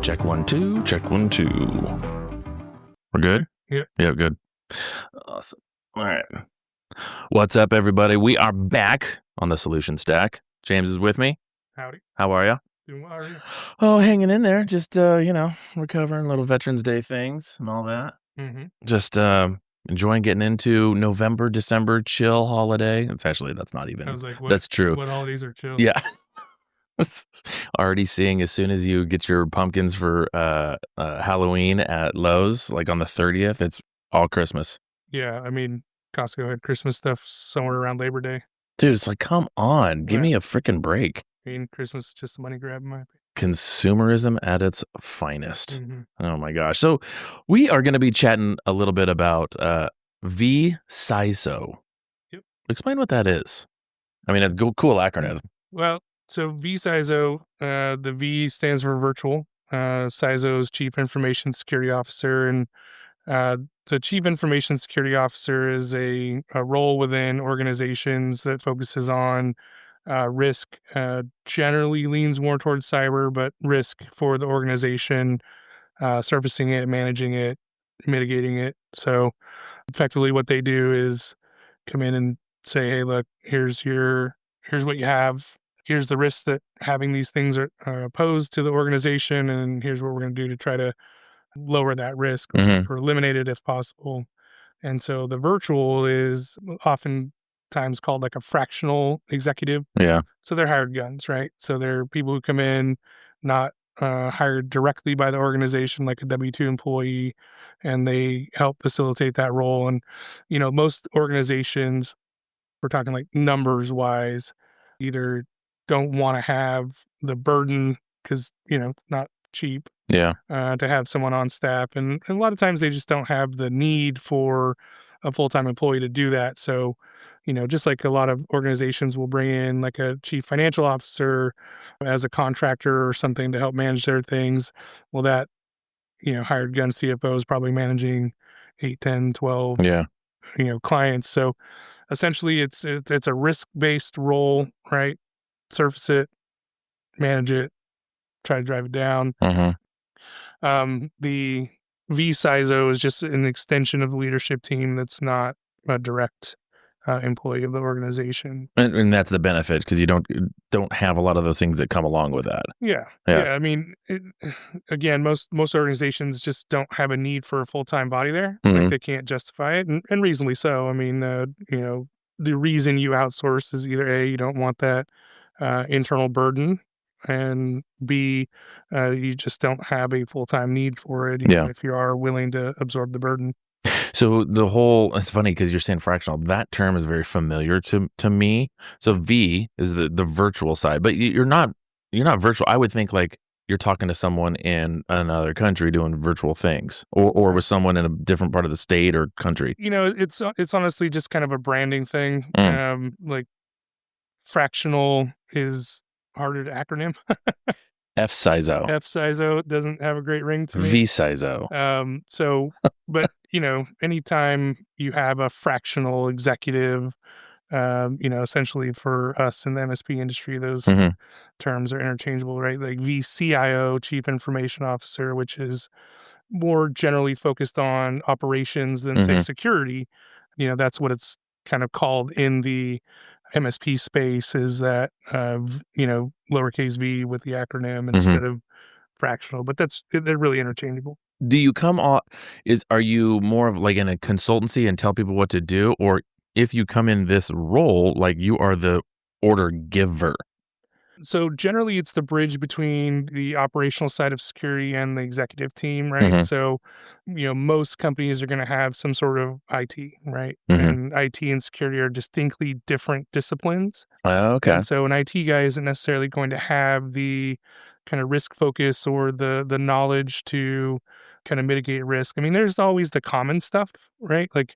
Check 1 2. Check 1 2. We're good? Yep. Yep, good. Awesome. All right. What's up, everybody? We are back on the Solution Stack. James is with me. Howdy. How are you? Doing well, are you? Oh, hanging in there. Just, recovering little Veterans Day things and all that. Mm-hmm. Just enjoying getting into November, December chill holiday. That's not even. I was like, That's true. What holidays are chill? Yeah. Already seeing as soon as you get your pumpkins for Halloween at Lowe's, like on the 30th, it's all Christmas. Yeah, I mean, Costco had Christmas stuff somewhere around Labor Day. Dude, it's like, come on, give me a freaking break. I mean, Christmas is just a money grab in my opinion. Consumerism at its finest. Mm-hmm. Oh my gosh. So we are going to be chatting a little bit about vCISO. Yep. Explain what that is. I mean, a cool acronym. Well, so vCISO, the V stands for virtual. CISO is Chief Information Security Officer, and the Chief Information Security Officer is a role within organizations that focuses on risk. Generally leans more towards cyber, but risk for the organization, surfacing it, managing it, mitigating it. So effectively what they do is come in and say, hey, look, here's what you have. Here's the risks that having these things are posed to the organization, and here's what we're going to do to try to lower that risk or eliminate it if possible. And so the virtual is oftentimes called like a fractional executive. Yeah. So they're hired guns, right? So they're people who come in, not hired directly by the organization like a W-2 employee, and they help facilitate that role. And, most organizations, we're talking like numbers wise, either don't want to have the burden because, not cheap. Yeah. To have someone on staff. And a lot of times they just don't have the need for a full-time employee to do that. So, just like a lot of organizations will bring in like a chief financial officer as a contractor or something to help manage their things. Well, that, hired gun CFO is probably managing 8, 10, 12, clients. So essentially it's a risk-based role, right? Surface it, manage it, try to drive it down. The vCISO is just an extension of the leadership team that's not a direct employee of the organization. And that's the benefit because you don't have a lot of those things that come along with that. Yeah. I mean, again, most organizations just don't have a need for a full-time body there. Like they can't justify it, and reasonably so. I mean, the reason you outsource is either A, you don't want that internal burden, and B, you just don't have a full-time need for it, even if you are willing to absorb the burden. So it's funny because you're saying fractional. That term is very familiar to me. So V is the virtual side, but you're not virtual. I would think like you're talking to someone in another country doing virtual things, or with someone in a different part of the state or country. It's honestly just kind of a branding thing. Like fractional is harder to acronym. vCISO. vCISO doesn't have a great ring to me. vCISO. So, but anytime you have a fractional executive, essentially for us in the MSP industry, those terms are interchangeable, right? Like vCIO, Chief Information Officer, which is more generally focused on operations than say security. That's what it's kind of called in the MSP space, is that lowercase v with the acronym instead of fractional, but they're really interchangeable. Do you are you more of like in a consultancy and tell people what to do, or if you come in this role, like you are the order giver? So generally it's the bridge between the operational side of security and the executive team, right? So, most companies are going to have some sort of IT, right? And IT and security are distinctly different disciplines. Okay. And so an IT guy isn't necessarily going to have the kind of risk focus or the knowledge to kind of mitigate risk. I mean, there's always the common stuff, right? Like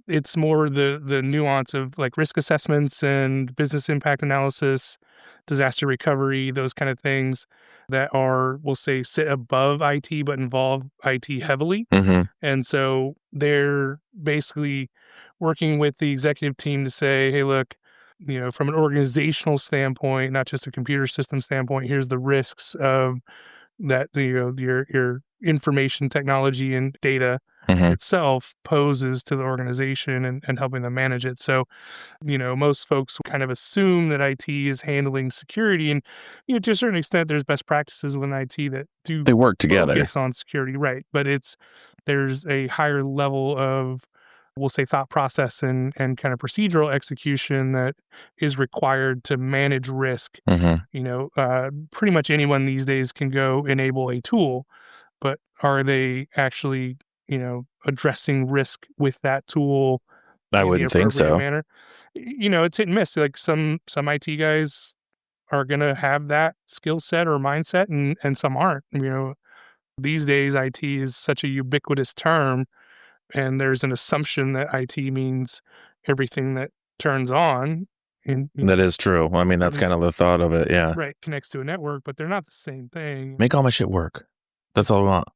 it's more the nuance of like risk assessments and business impact analysis, disaster recovery, those kind of things that are, we'll say, sit above IT but involve IT heavily. And so they're basically working with the executive team to say, hey, look, from an organizational standpoint, not just a computer system standpoint, here's the risks of that your information technology and data Mhm. itself poses to the organization and helping them manage it. So, most folks kind of assume that IT is handling security, and to a certain extent, there's best practices within IT that do They work together. focus on security, right? But there's a higher level of, we'll say, thought process and kind of procedural execution that is required to manage risk. Mhm. Pretty much anyone these days can go enable a tool, but are they actually, addressing risk with that tool I in the wouldn't think appropriate so. manner? It's hit and miss. Like some IT guys are gonna have that skill set or mindset, and some aren't. These days IT is such a ubiquitous term, and there's an assumption that IT means everything that turns on and That is true. I mean, that's is kind of the thought of it, yeah. right, connects to a network, but they're not the same thing. Make all my shit work. That's all we want.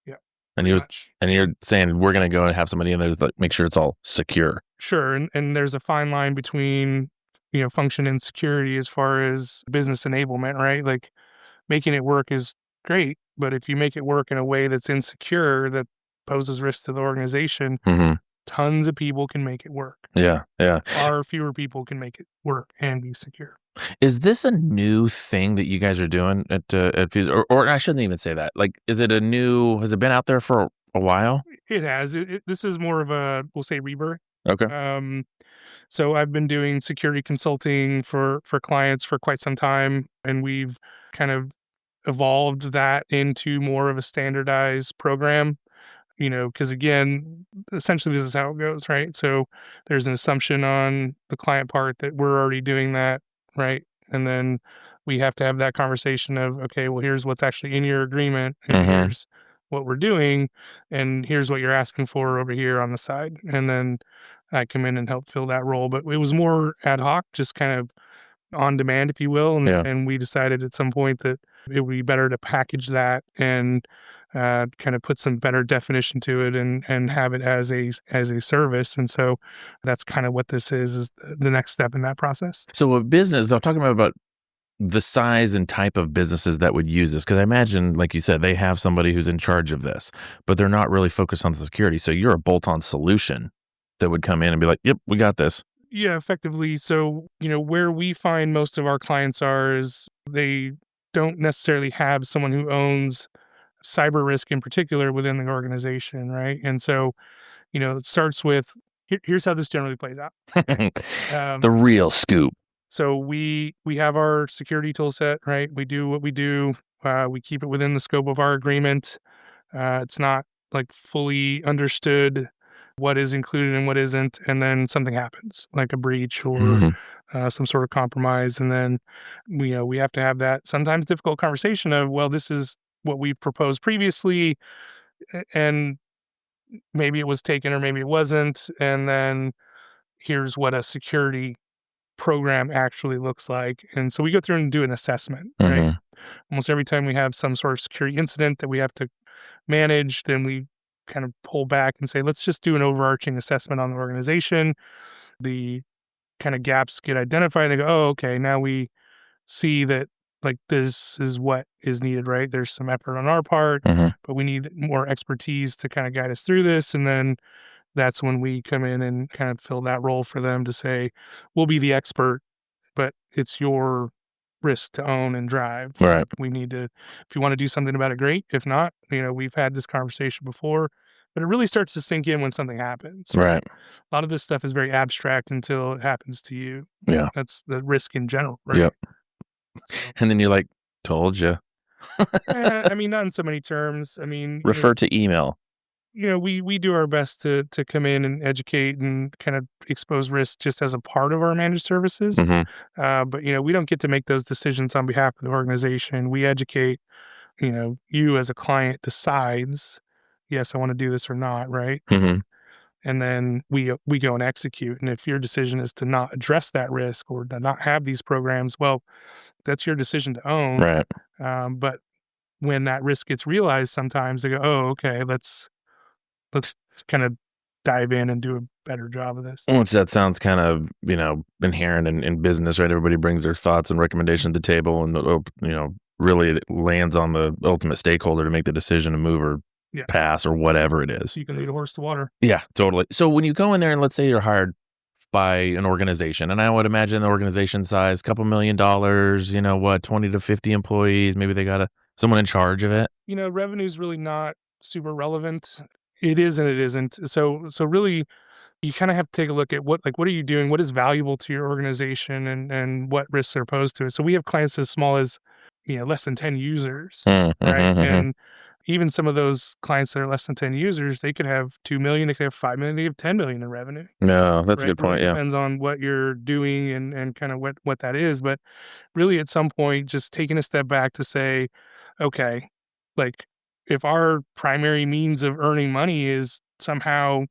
Yeah, And pretty you're much. and you're saying we're gonna go and have somebody in there to, like, make sure it's all secure. Sure, and there's a fine line between, function and security as far as business enablement, right? Like, making it work is great, but if you make it work in a way that's insecure, that poses risk to the organization, Mhm. tons of people can make it work. Yeah, yeah. Far fewer people can make it work and be secure. Is this a new thing that you guys are doing at Fuse? Or I shouldn't even say that. Like, is it a new has it been out there for a while? It has. This is more of a, we'll say, rebirth. Okay. Um, so I've been doing security consulting for clients for quite some time, and we've kind of evolved that into more of a standardized program. Because again, essentially this is how it goes, right? So there's an assumption on the client part that we're already doing that, right? And then we have to have that conversation of, okay, well, here's what's actually in your agreement, and Mhm. here's what we're doing, and here's what you're asking for over here on the side. And then I come in and help fill that role. But it was more ad hoc, just kind of on demand, if you will. And, Yeah. and we decided at some point that it would be better to package that and kind of put some better definition to it and have it as a service. And so that's kind of what this is the next step in that process. So a business, I'm talking about the size and type of businesses that would use this, because I imagine, like you said, they have somebody who's in charge of this, but they're not really focused on the security. So you're a bolt-on solution that would come in and be like, "Yep, we got this." Yeah, effectively. So, where we find most of our clients are is they don't necessarily have someone who owns cyber risk in particular within the organization, right? And so, it starts with here's how this generally plays out. Um, The real scoop. so we have our security tool set, right? We do what we do. We keep it within the scope of our agreement. It's not like fully understood what is included and what isn't, and then something happens, like a breach or Mhm. some sort of compromise, and then we have to have that sometimes difficult conversation of, well, this is what we've proposed previously, and maybe it was taken or maybe it wasn't, and then here's what a security program actually looks like. And so we go through and do an assessment, right? Mhm. Almost every time we have some sort of security incident that we have to manage, then we kind of pull back and say, let's just do an overarching assessment on the organization. The kind of gaps get identified. And they go, oh, okay, now we see that like this is what is needed, right? There's some effort on our part, Mhm. but we need more expertise to kind of guide us through this. And then that's when we come in and kind of fill that role for them to say, we'll be the expert, but it's your risk to own and drive. Right. We need to, if you want to do something about it, great. If not, we've had this conversation before, but it really starts to sink in when something happens, right? Right. A lot of this stuff is very abstract until it happens to you. Yeah. That's the risk in general, right? Yep. So, And then you're like, "Told you." I mean, not in so many terms. I mean, Refer to email. we do our best to come in and educate and kind of expose risk just as a part of our managed services. Mhm. But we don't get to make those decisions on behalf of the organization. We educate. You as a client decides, yes, I want to do this or not, right? Mhm. And then we go and execute. And if your decision is to not address that risk or to not have these programs, well, that's your decision to own. Right. But when that risk gets realized, sometimes they go, oh, okay, let's kind of dive in and do a better job of this. Which that sounds kind of, inherent in business, right? Everybody brings their thoughts and recommendations to the table and, really it lands on the ultimate stakeholder to make the decision to move or Yeah. pass or whatever it is. You can lead a horse to water. Yeah, totally. So when you go in there and let's say you're hired by an organization, and I would imagine the organization size, couple $1,000,000, what, 20 to 50 employees, maybe they got someone in charge of it. Revenue is really not super relevant. It is and it isn't. So really, you kind of have to take a look at what are you doing? What is valuable to your organization, and what risks are posed to it. So we have clients as small as less than 10 users, Mm, right? mhm, mhm. And even some of those clients that are less than 10 users, they could have 2 million, they could have 5 million, they have 10 million in revenue. No, that's a Right. good Really point, yeah. depends on what you're doing and kind of what that is. But really at some point, just taking a step back to say, okay, like if our primary means of earning money is somehow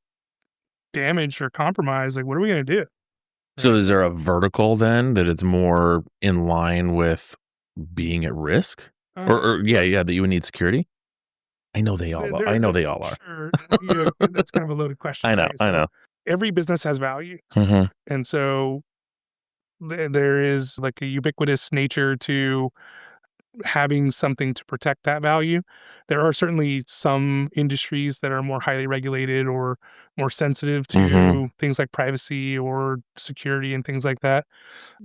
damaged or compromised, like what are we going to do? So Right. is there a vertical then that it's more in line with being at risk? Or yeah, Well, yeah, that you would need security? I know they all are. I know they're they all are. sure. That's kind of a loaded question, I know, right? I So know. every business has value. Mhm. And so there is like a ubiquitous nature to having something to protect that value. There are certainly some industries that are more highly regulated or more sensitive Mhm. to things like privacy or security and things like that.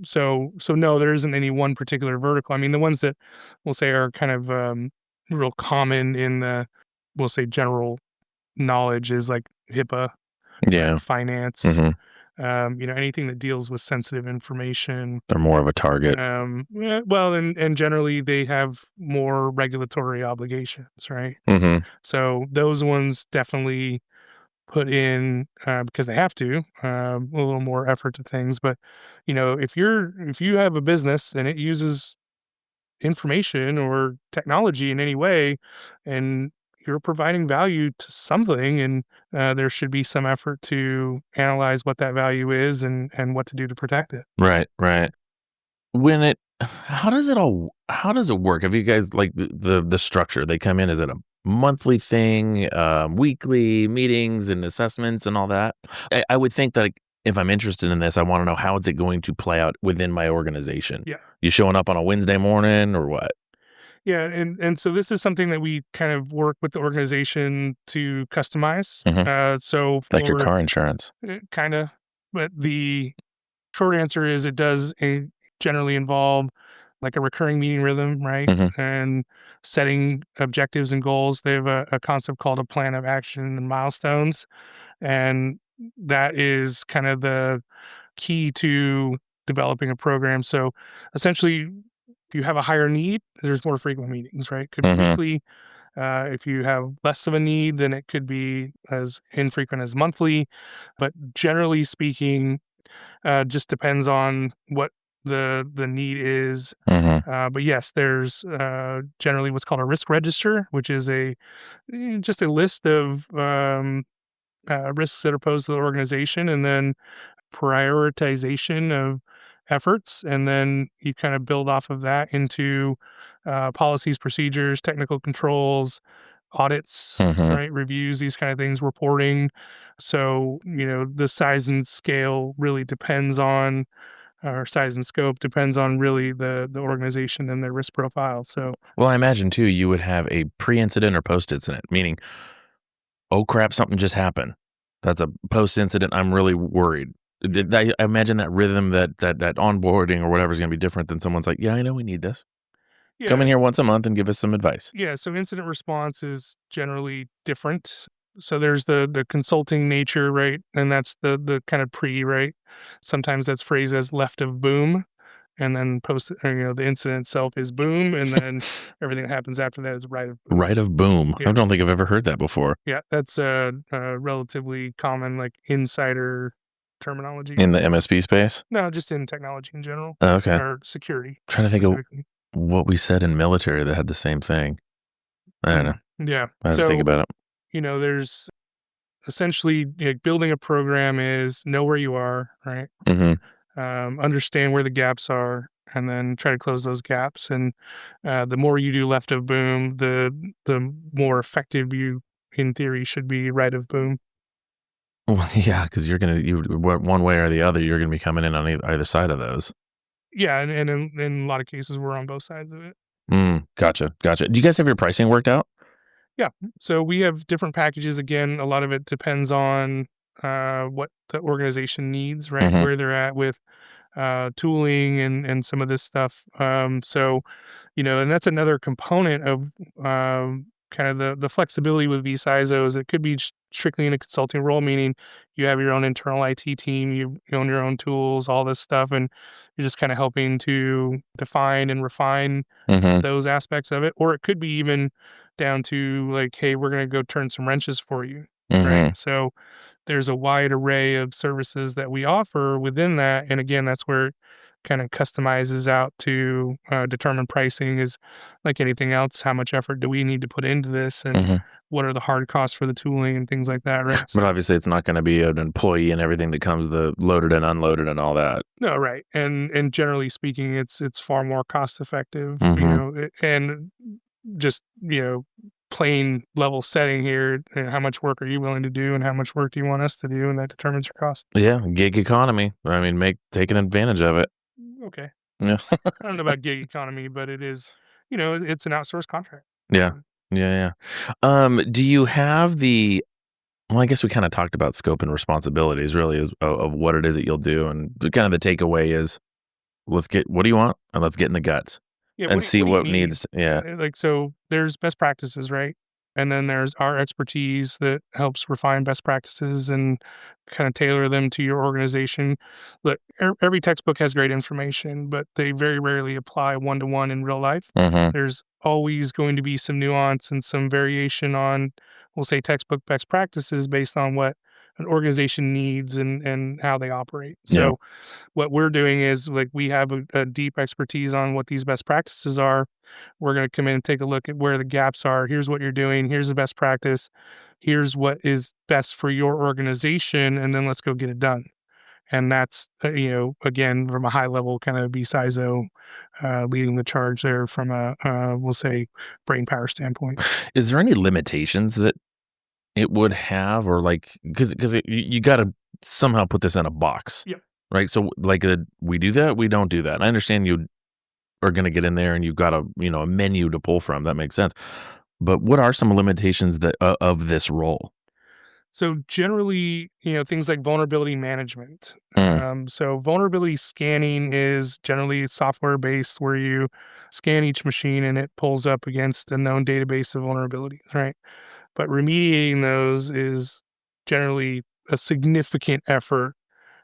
So no, there isn't any one particular vertical. I mean, the ones that we'll say are kind of real common in the we'll say general knowledge is like HIPAA, right? Yeah. Finance, Mhm. anything that deals with sensitive information. They're more of a target. Yeah, well, and generally they have more regulatory obligations, right? Mhm. So those ones definitely put in because they have to a little more effort to things. But if you have a business and it uses information or technology in any way, and you're providing value to something, and there should be some effort to analyze what that value is and what to do to protect it. Right, right. When it how does it work? Have you guys like the structure? They come in, is it a monthly thing, weekly meetings and assessments and all that? I would think that like, if I'm interested in this, I want to know how is it going to play out within my organization. Yeah. You showing up on a Wednesday morning or what? Yeah, and so this is something that we kind of work with the organization to customize. Mhm. So Like your for car insurance. kind of, but the short answer is it does generally involve like a recurring meeting rhythm, right? Mhm. And setting objectives and goals. They have a concept called a plan of action and milestones, and that is kind of the key to developing a program. So essentially, if you have a higher need, there's more frequent meetings, right? Could be Mhm. weekly. If you have less of a need, then it could be as infrequent as monthly. But generally speaking, just depends on what the need is. Mhm. But yes, there's generally what's called a risk register, which is just a list of risks that are posed to the organization, and then prioritization of efforts, and then you kind of build off of that into policies, procedures, technical controls, audits, Mhm. right? Reviews, these kind of things, reporting. So, the size and scale really depends on, or size and scope depends on really the organization and their risk profile. So, Well, I imagine too you would have a pre-incident or post-incident, meaning, "Oh crap, something just happened." That's a post-incident, "I'm really worried." I imagine that rhythm, that onboarding or whatever is gonna be different than someone's like, "Yeah, I know we need this. Come in yeah, here once a month and give us some advice." yeah. So, incident response is generally different. So, there's the consulting nature, right? And that's the kind of pre, right? Sometimes that's phrased as left of boom. And then the incident itself is boom, and then everything that happens after that is right of boom. Right of boom. Yeah, I don't think I've ever heard that before yeah, that's a relatively common like insider terminology. in the MSP space. No, just in technology in general Oh, okay. or security Trying to think of specifically. what we said in military that had the same thing. I don't know. Yeah, I have to think so about it. there's essentially building a program is know where you are, right? Mhm. Understand where the gaps are, and then try to close those gaps. And the more you do left of boom, the more effective you, in theory, should be right of boom. Well, yeah, because one way or the other, you're gonna be coming in on either side of those. Yeah, and in a lot of cases, we're on both sides of it. Gotcha. Do you guys have your pricing worked out? Yeah. So we have different packages. Again, a lot of it depends on what the organization needs, right? Mhm, Where they're at with tooling and some of this stuff. And that's another component of kind of the flexibility with vCISOs. It could be strictly in a consulting role, meaning you have your own internal IT team, you own your own tools, all this stuff, and you're just kind of helping to define and refine mhm, those aspects of it. Or it could be even down to like, hey, we're going to go turn some wrenches for you, right? mhm. So there's a wide array of services that we offer within that. And again, that's where it kind of customizes out to determine pricing is like anything else. How much effort do we need to put into this? And Mhm. what are the hard costs for the tooling and things like that, right? But So, obviously, it's not gonna be an employee and everything that comes the loaded and unloaded and all that. no, right. And generally speaking, it's far more cost effective, Mhm. and just, plain level setting here. How much work are you willing to do and how much work do you want us to do? And that determines your cost. Yeah, gig economy. I mean, make taking advantage of it. Okay. Yeah. I don't know about gig economy, but it is, it's an outsourced contract. Yeah. Yeah. Do you have the well, I guess we kinda talked about scope and responsibilities really is of what it is that you'll do, and the kind of the takeaway is, let's get what do you want? And let's get in the guts Yeah, and see what do you what need? needs yeah. Like, so there's best practices, right? And then there's our expertise that helps refine best practices and kind of tailor them to your organization. Look, every textbook has great information, but they very rarely apply one to one in real life. Mhm. There's always going to be some nuance and some variation on, we'll say, textbook best practices based on what an organization needs and how they operate. Yeah. So what we're doing is like we have a deep expertise on what these best practices are. We're going to come in and take a look at where the gaps are. Here's what you're doing. Here's the best practice. Here's what is best for your organization. And then let's go get it done. And that's, again, from a high level kind of vCISO leading the charge there from we'll say, brain power standpoint. Is there any limitations that it would have or like because you gotta somehow put this in a box, Yep. right? So, like, we do that, we don't do that. I understand you are gonna get in there and you've got a menu to pull from, that makes sense. But what are some limitations that of this role? So generally, things like vulnerability management. Mm, So vulnerability scanning is generally software based where you scan each machine and it pulls up against a known database of vulnerabilities, right? But remediating those is generally a significant effort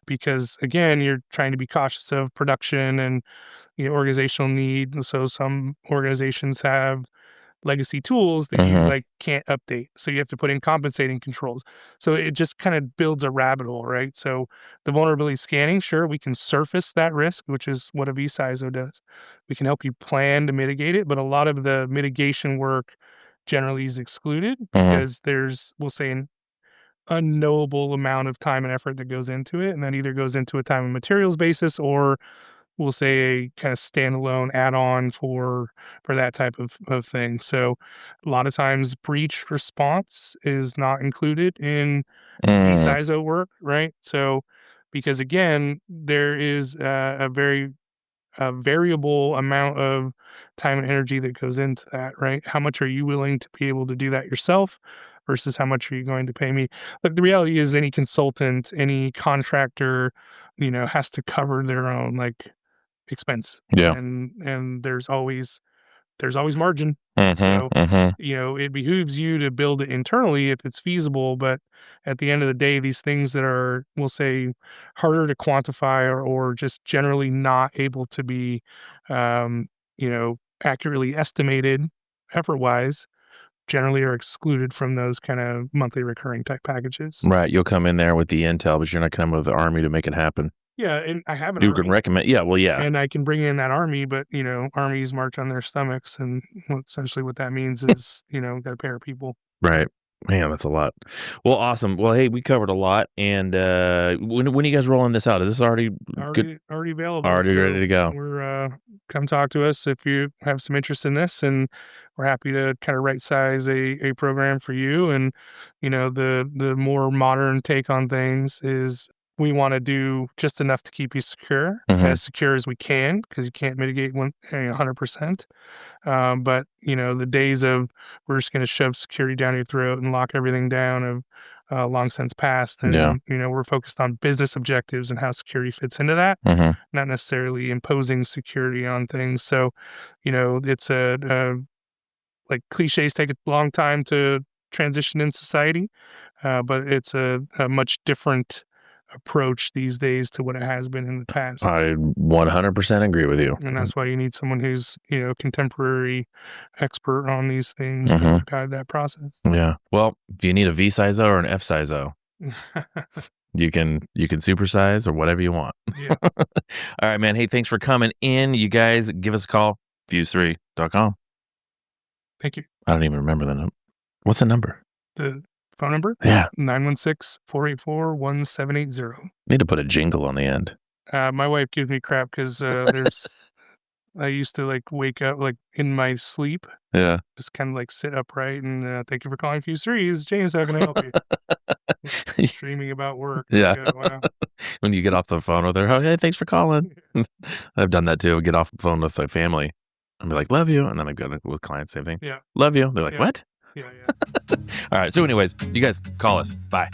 because again, you're trying to be cautious of production and organizational need. So some organizations have legacy tools that you mhm, like can't update. So you have to put in compensating controls. So it just kind of builds a rabbit hole, right? So the vulnerability scanning, sure, we can surface that risk, which is what a vCISO does. We can help you plan to mitigate it, but a lot of the mitigation work generally is excluded mhm, because there's, we'll say, an unknowable amount of time and effort that goes into it. And that either goes into a time and materials basis or we'll say a kind of standalone add-on for that type of thing. So a lot of times breach response is not included in mm, vCISO work, right? So because again, there is a very variable amount of time and energy that goes into that, right? How much are you willing to be able to do that yourself versus how much are you going to pay me? Look, the reality is any consultant, any contractor, has to cover their own like expense yeah, and there's always margin. mhm, So, mhm, it behooves you to build it internally if it's feasible, but at the end of the day, these things that are, we'll say, harder to quantify or just generally not able to be, accurately estimated effort-wise, generally are excluded from those kind of monthly recurring type packages. right, you'll come in there with the intel, but you're not coming with the army to make it happen. Yeah, and I have an You can army. recommend yeah, well, yeah, And I can bring in that army, but, armies march on their stomachs, and essentially what that means is, gotta pay our people. right. Man, that's a lot. Well, awesome. Well, hey, we covered a lot, and, when are you guys rolling this out? Is this already good Already available, already ready so to go? come talk to us if you have some interest in this, and we're happy to kinda right size a program for you, and, the more modern take on things is we want to do just enough to keep you secure as we can, because you can't mitigate 100%. But the days of we're just going to shove security down your throat and lock everything down have long since passed. And Yeah. we're focused on business objectives and how security fits into that, not necessarily imposing security on things. So, it's like cliches take a long time to transition in society, but it's a much different approach these days to what it has been in the past. I 100% agree with you. And that's why you need someone who's, contemporary expert on these things to help guide that process. Yeah. Well, if you need a vCISO or an fCISO, you can supersize or whatever you want. Yeah. All right, man. Hey, thanks for coming in. You guys give us a call, fuse3.com. Thank you. I don't even remember the number. What's the number? The phone number? Yeah. 916-484-1780. Need to put a jingle on the end. My wife gives me crap because I used to wake up in my sleep. Yeah. Just kind of sit upright and thank you for calling Fuse 3. This is James. How can I help you? Dreaming about work. Yeah. Wow. When you get off the phone with her, oh, hey, thanks for calling. I've done that too. Get off the phone with my family and be like, love you. And then I've got it with clients, same thing. Yeah. Love you. They're like, what? Yeah. All right. So anyways, you guys call us. Bye.